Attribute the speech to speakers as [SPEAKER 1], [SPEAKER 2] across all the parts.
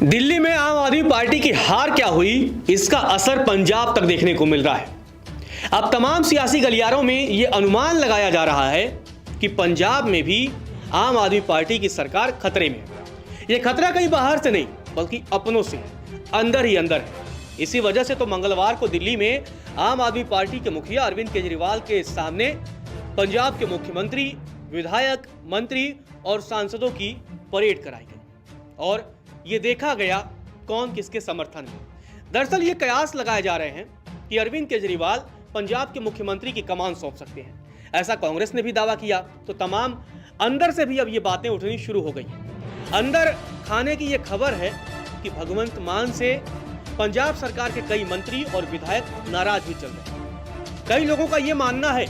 [SPEAKER 1] दिल्ली में आम आदमी पार्टी की हार क्या हुई, इसका असर पंजाब तक देखने को मिल रहा है। अब तमाम सियासी गलियारों में यह अनुमान लगाया जा रहा है कि पंजाब में भी आम आदमी पार्टी की सरकार खतरे में है। यह खतरा कहीं बाहर से नहीं बल्कि अपनों से अंदर ही अंदर है। इसी वजह से तो मंगलवार को दिल्ली में आम आदमी पार्टी के मुखिया अरविंद केजरीवाल के सामने पंजाब के मुख्यमंत्री, विधायक, मंत्री और सांसदों की परेड कराई गई और ये देखा गया कौन किसके समर्थन में। दरअसल ये कयास लगाए जा रहे हैं कि अरविंद केजरीवाल पंजाब के मुख्यमंत्री की कमान सौंप सकते हैं। ऐसा कांग्रेस ने भी दावा किया तो तमाम अंदर से भी अब ये बातें उठनी शुरू हो गई हैं। अंदर खाने की ये खबर है कि भगवंत मान से पंजाब सरकार के कई मंत्री और विधायक नाराज भी चल रहे हैं। कई लोगों का ये मानना है,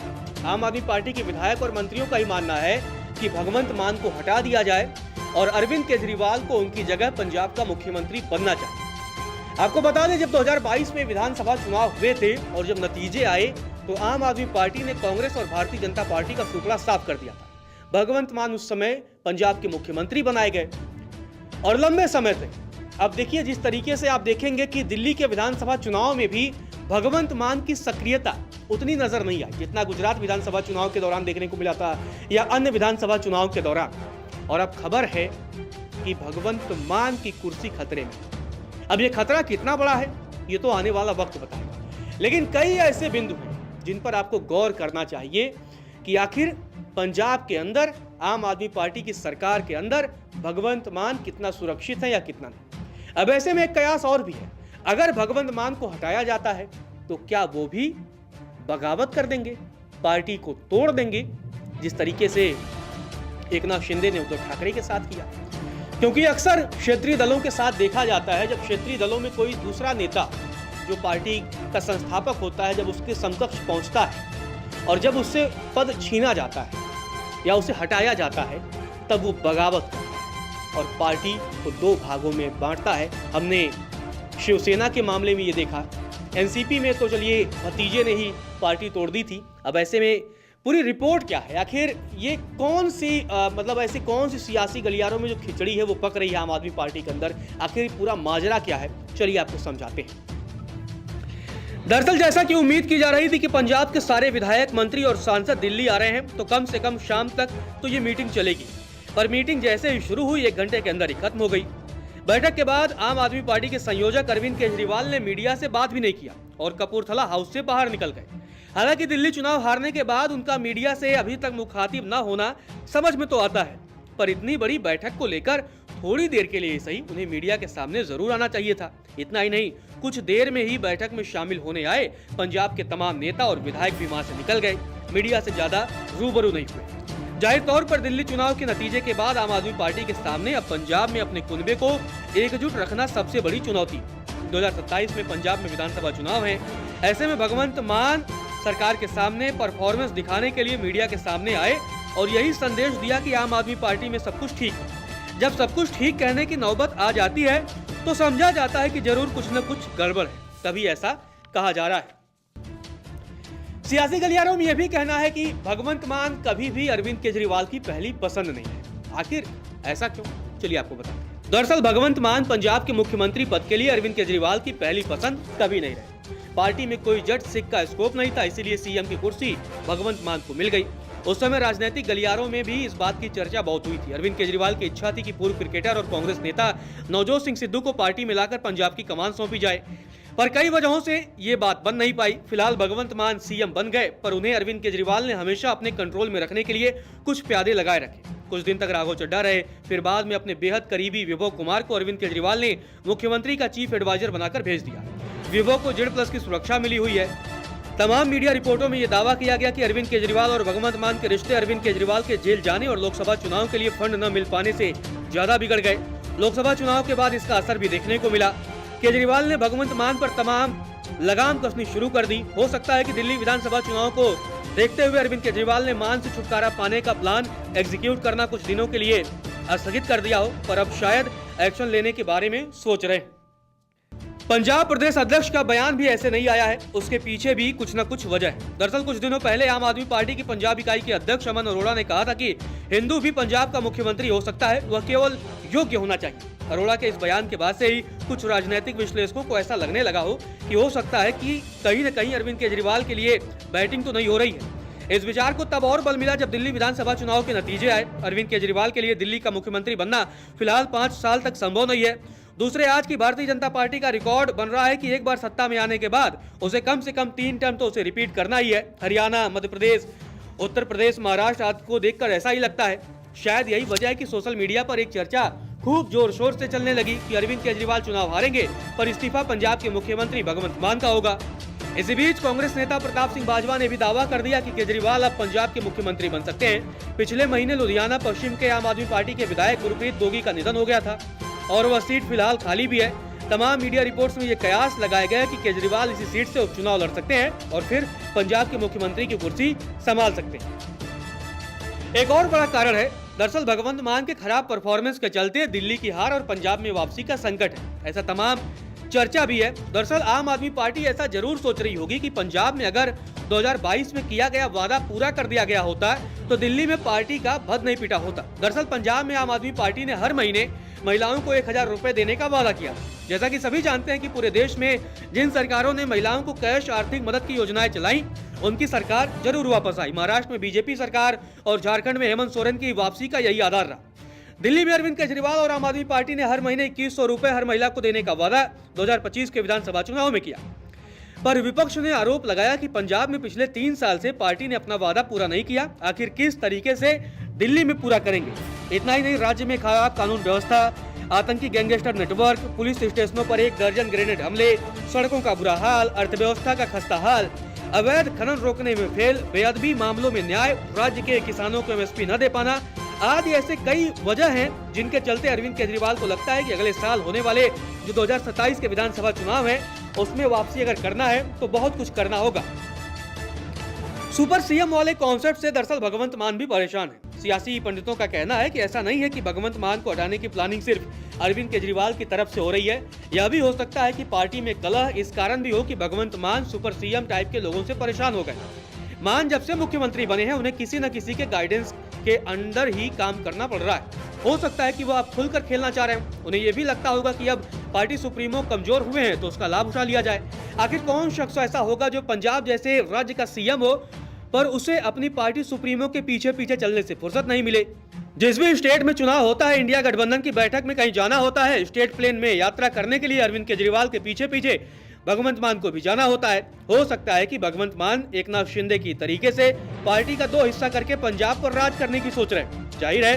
[SPEAKER 1] आम आदमी पार्टी के विधायक और मंत्रियों का ही मानना है कि भगवंत मान को हटा दिया जाए और अरविंद केजरीवाल को उनकी जगह पंजाब का मुख्यमंत्री बनना चाहिए। आपको बता दें, जब 2022 में विधानसभा चुनाव हुए थे और जब नतीजे आए तो आम आदमी पार्टी ने कांग्रेस और भारतीय जनता पार्टी का सुपड़ा साफ कर दिया था। भगवंत मान उस समय पंजाब के मुख्यमंत्री बनाए गए और लंबे समय तक अब देखिए, जिस तरीके से आप देखेंगे कि दिल्ली के विधानसभा चुनाव में भी भगवंत मान की सक्रियता उतनी नजर नहीं आई जितना गुजरात विधानसभा चुनाव के दौरान देखने को मिला था या अन्य विधानसभा चुनाव के दौरान। और अब खबर है कि भगवंत मान की कुर्सी खतरे में। अब ये खतरा कितना बड़ा है ये तो आने वाला वक्त बताएगा, लेकिन कई ऐसे बिंदु हैं जिन पर आपको गौर करना चाहिए कि आखिर पंजाब के अंदर आम आदमी पार्टी की सरकार के अंदर भगवंत मान कितना सुरक्षित है या कितना नहीं। अब ऐसे में एक कयास और भी है, अगर भगवंत मान को हटाया जाता है तो क्या वो भी बगावत कर देंगे, पार्टी को तोड़ देंगे, जिस तरीके से एकनाथ शिंदे ने उद्धव ठाकरे के साथ किया। क्योंकि अक्सर क्षेत्रीय दलों के साथ देखा जाता है, जब क्षेत्रीय दलों में कोई दूसरा नेता जो पार्टी का संस्थापक होता है, जब उसके समकक्ष पहुंचता है और जब उससे पद छीना जाता है या उसे हटाया जाता है, तब वो बगावत करता है और पार्टी को दो भागों में बांटता है। हमने शिवसेना के मामले में ये देखा, एनसीपी में तो चलिए भतीजे ने ही पार्टी तोड़ दी थी। अब ऐसे में पूरी रिपोर्ट क्या है, आखिर ये कौन सी ऐसी कौन सी सियासी गलियारों में जो खिचड़ी है वो पक रही है आम आदमी पार्टी के अंदर, आखिर पूरा माजरा क्या है, चलिए आपको समझाते हैं। दरअसल जैसा कि उम्मीद की जा रही थी कि पंजाब के सारे विधायक, मंत्री और सांसद दिल्ली आ रहे हैं तो कम से कम शाम तक तो ये मीटिंग चलेगी, पर मीटिंग जैसे ही शुरू हुई 1 घंटे के अंदर ही खत्म हो गई। बैठक के बाद आम आदमी पार्टी के संयोजक अरविंद केजरीवाल ने मीडिया से बात भी नहीं किया और कपूरथला हाउस से बाहर निकल गए। हालांकि दिल्ली चुनाव हारने के बाद उनका मीडिया से अभी तक मुखातिब न होना समझ में तो आता है, पर इतनी बड़ी बैठक को लेकर थोड़ी देर के लिए सही उन्हें मीडिया के सामने जरूर आना चाहिए था। इतना ही नहीं, कुछ देर में ही बैठक में शामिल होने आए पंजाब के तमाम नेता और विधायक भी वहां से निकल गए, मीडिया से ज्यादा रूबरू नहीं हुए। जाहिर तौर पर दिल्ली चुनाव के नतीजे के बाद आम आदमी पार्टी के सामने अब पंजाब में अपने कुनबे को एकजुट रखना सबसे बड़ी चुनौती। 2027 में पंजाब में विधानसभा चुनाव है। ऐसे में भगवंत मान सरकार के सामने परफॉर्मेंस दिखाने के लिए मीडिया के सामने आए और यही संदेश दिया कि आम आदमी पार्टी में सब कुछ ठीक है। जब सब कुछ ठीक कहने की नौबत आ जाती है तो समझा जाता है कि जरूर कुछ न कुछ गड़बड़ है, तभी ऐसा कहा जा रहा है। सियासी गलियारों में यह भी कहना है कि भगवंत मान कभी भी अरविंद केजरीवाल की पहली पसंद नहीं है। आखिर ऐसा क्यों, चलिए आपको बताते हैं। दरअसल भगवंत मान पंजाब के मुख्यमंत्री पद के लिए अरविंद केजरीवाल की पहली पसंद कभी नहीं रहे। पार्टी में कोई जट सिख का स्कोप नहीं था, इसीलिए सीएम की कुर्सी भगवंत मान को मिल गई। उस समय राजनीतिक गलियारों में भी इस बात की चर्चा बहुत हुई थी। अरविंद केजरीवाल की इच्छा थी कि पूर्व क्रिकेटर और कांग्रेस नेता नवजोत सिंह सिद्धू को पार्टी में लाकर पंजाब की कमान सौंपी जाए, पर कई वजहों से ये बात बन नहीं पाई। फिलहाल भगवंत मान सीएम बन गए, पर उन्हें अरविंद केजरीवाल ने हमेशा अपने कंट्रोल में रखने के लिए कुछ प्यादे लगाए रखे। कुछ दिन तक राघव चड्ढा रहे, फिर बाद में अपने बेहद करीबी विभव कुमार को अरविंद केजरीवाल ने मुख्यमंत्री का चीफ एडवाइजर बनाकर भेज दिया। विभव को जेड+ की सुरक्षा मिली हुई है। तमाम मीडिया रिपोर्टों में यह दावा किया गया कि अरविंद केजरीवाल और भगवंत मान के रिश्ते अरविंद केजरीवाल के जेल जाने और लोकसभा चुनाव के लिए फंड न मिल पाने से ज्यादा बिगड़ गए। लोकसभा चुनाव के बाद इसका असर भी देखने को मिला। केजरीवाल ने भगवंत मान पर तमाम लगाम कसनी शुरू कर दी। हो सकता है कि दिल्ली विधानसभा चुनाव को देखते हुए अरविंद केजरीवाल ने मान से छुटकारा पाने का प्लान एग्जीक्यूट करना कुछ दिनों के लिए स्थगित कर दिया हो, पर अब शायद एक्शन लेने के बारे में सोच रहे हैं। पंजाब प्रदेश अध्यक्ष का बयान भी ऐसे नहीं आया है, उसके पीछे भी कुछ न कुछ वजह है। दरअसल कुछ दिनों पहले आम आदमी पार्टी की पंजाब इकाई के अध्यक्ष अमन अरोड़ा ने कहा था कि हिंदू भी पंजाब का मुख्यमंत्री हो सकता है, वह केवल योग्य होना चाहिए। अरोड़ा के इस बयान के बाद से ही कुछ राजनीतिक विश्लेषकों को ऐसा लगने लगा हो सकता है कि कहीं न कहीं अरविंद केजरीवाल के लिए बैटिंग तो नहीं हो रही है। इस विचार को तब और बल मिला जब दिल्ली विधानसभा चुनाव के नतीजे आए। अरविंद केजरीवाल के लिए दिल्ली का मुख्यमंत्री बनना फिलहाल 5 साल तक संभव नहीं है। दूसरे, आज की भारतीय जनता पार्टी का रिकॉर्ड बन रहा है कि एक बार सत्ता में आने के बाद उसे कम से कम 3 टर्म तो उसे रिपीट करना ही है। हरियाणा, मध्य प्रदेश, उत्तर प्रदेश, महाराष्ट्र आदि को देखकर ऐसा ही लगता है। शायद यही वजह है कि सोशल मीडिया पर एक चर्चा खूब जोर शोर से चलने लगी कि अरविंद केजरीवाल चुनाव हारेंगे पर इस्तीफा पंजाब के मुख्यमंत्री भगवंत मान का होगा। इसी बीच कांग्रेस नेता प्रताप सिंह बाजवा ने भी दावा कर दिया कि केजरीवाल अब पंजाब के मुख्यमंत्री बन सकते हैं। पिछले महीने लुधियाना पश्चिम के आम आदमी पार्टी के विधायक गुरप्रीत दोगी का निधन हो गया था और वह सीट फिलहाल खाली भी है। तमाम मीडिया रिपोर्ट्स में ये कयास लगाया गया कि केजरीवाल इसी सीट से उपचुनाव लड़ सकते हैं और फिर पंजाब के मुख्यमंत्री की कुर्सी संभाल सकते हैं। एक और बड़ा कारण है, दरअसल भगवंत मान के खराब परफॉर्मेंस के चलते दिल्ली की हार और पंजाब में वापसी का संकट है, ऐसा तमाम चर्चा भी है। दरअसल आम आदमी पार्टी ऐसा जरूर सोच रही होगी कि पंजाब में अगर 2022 में किया गया वादा पूरा कर दिया गया होता तो दिल्ली में पार्टी का भद नहीं पिटा होता। दरअसल पंजाब में आम आदमी पार्टी ने हर महीने महिलाओं को 1000 रुपए देने का वादा किया। जैसा कि सभी जानते हैं कि पूरे देश में जिन सरकारों ने महिलाओं को कैश आर्थिक मदद की योजनाएं चलाई, उनकी सरकार जरूर वापस आई। महाराष्ट्र में बीजेपी सरकार और झारखंड में हेमंत सोरेन की वापसी का यही आधार रहा। दिल्ली में अरविंद केजरीवाल और आम आदमी पार्टी ने हर महीने 2100 रुपए हर महिला को देने का वादा 2025 के विधानसभा चुनाव में किया, पर विपक्ष ने आरोप लगाया कि पंजाब में पिछले 3 साल से पार्टी ने अपना वादा पूरा नहीं किया। आखिर किस तरीके से दिल्ली में पूरा करेंगे? इतना ही नहीं, राज्य में खराब कानून व्यवस्था, आतंकी गैंगस्टर नेटवर्क, पुलिस स्टेशनों पर 1 दर्जन ग्रेनेड हमले, सड़कों का बुरा हाल, अर्थव्यवस्था का खस्ता हाल, अवैध खनन रोकने में फेल, बेअदबी मामलों में न्याय, राज्य के किसानों को एमएसपी न दे पाना आदि ऐसे कई वजह हैं जिनके चलते अरविंद केजरीवाल को लगता है कि अगले साल होने वाले जो 2027 के विधानसभा चुनाव है उसमें वापसी अगर करना है तो बहुत कुछ करना होगा। सुपर सीएम वाले कॉन्सेप्ट से दरअसल भगवंत मान भी परेशान है। सियासी पंडितों का कहना है कि ऐसा नहीं है कि भगवंत मान को हटाने की प्लानिंग सिर्फ अरविंद केजरीवाल की तरफ से हो रही है। यह भी हो सकता है कि पार्टी में कलह इस कारण भी हो कि भगवंत मान सुपर सीएम टाइप के लोगों से परेशान हो गए। मान जब से मुख्यमंत्री बने हैं उन्हें किसी न किसी के गाइडेंस के अंडर ही काम करना पड़ रहा है। हो सकता है कि वो अब खुलकर खेलना चाह रहे हैं। उन्हें यह भी लगता होगा कि अब पार्टी सुप्रीमो कमजोर हुए हैं तो उसका लाभ उठा लिया जाए। आखिर कौन शख्स ऐसा होगा जो पंजाब जैसे राज्य का सीएम हो पर उसे अपनी पार्टी सुप्रीमो के पीछे पीछे चलने से फुर्सत नहीं मिले। जिस भी स्टेट में चुनाव होता है, इंडिया गठबंधन की बैठक में कहीं जाना होता है, स्टेट प्लेन में यात्रा करने के लिए अरविंद केजरीवाल के पीछे पीछे भगवंत मान को भी जाना होता है। हो सकता है कि भगवंत मान एकनाथ शिंदे की तरीके से पार्टी का 2 हिस्सा करके पंजाब पर राज करने की सोच रहे हैं। जाहिर है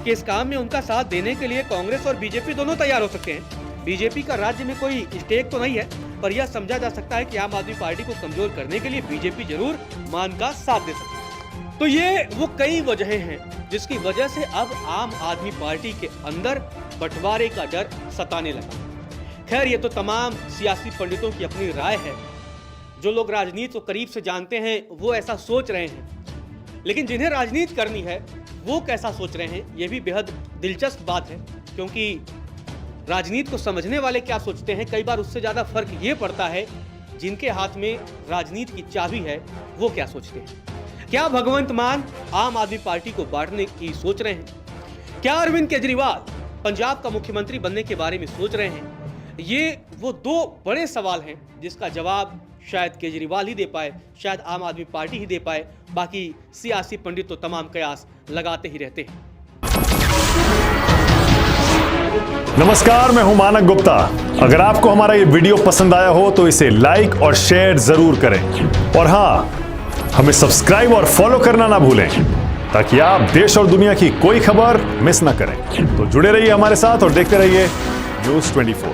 [SPEAKER 1] कि इस काम में उनका साथ देने के लिए कांग्रेस और बीजेपी दोनों तैयार हो सकते हैं। बीजेपी का राज्य में कोई स्टेक तो नहीं है, पर यह समझा जा सकता है कि आम आदमी पार्टी को कमजोर करने के लिए बीजेपी जरूर मान का साथ दे सकती है। तो ये वो कई वजहें हैं जिसकी वजह से अब आम आदमी पार्टी के अंदर बंटवारे का डर सताने लगा। खैर, ये तो तमाम सियासी पंडितों की अपनी राय है। जो लोग राजनीति को करीब से जानते हैं वो ऐसा सोच रहे हैं, लेकिन जिन्हें राजनीति करनी है वो कैसा सोच रहे हैं ये भी बेहद दिलचस्प बात है, क्योंकि राजनीति को समझने वाले क्या सोचते हैं कई बार उससे ज्यादा फर्क ये पड़ता है जिनके हाथ में राजनीति की चाबी है वो क्या सोचते हैं। क्या भगवंत मान आम आदमी पार्टी को बांटने की सोच रहे हैं? क्या अरविंद केजरीवाल पंजाब का मुख्यमंत्री बनने के बारे में सोच रहे हैं? ये वो 2 बड़े सवाल हैं जिसका जवाब शायद केजरीवाल ही दे पाए, शायद आम आदमी पार्टी ही दे पाए। बाकी सियासी पंडित तो तमाम कयास लगाते ही रहते हैं।
[SPEAKER 2] नमस्कार, मैं हूं मानक गुप्ता। अगर आपको हमारा ये वीडियो पसंद आया हो तो इसे लाइक और शेयर जरूर करें, और हां, हमें सब्सक्राइब और फॉलो करना ना भूलें ताकि आप देश और दुनिया की कोई खबर मिस ना करें। तो जुड़े रहिए हमारे साथ और देखते रहिए न्यूज़ 24।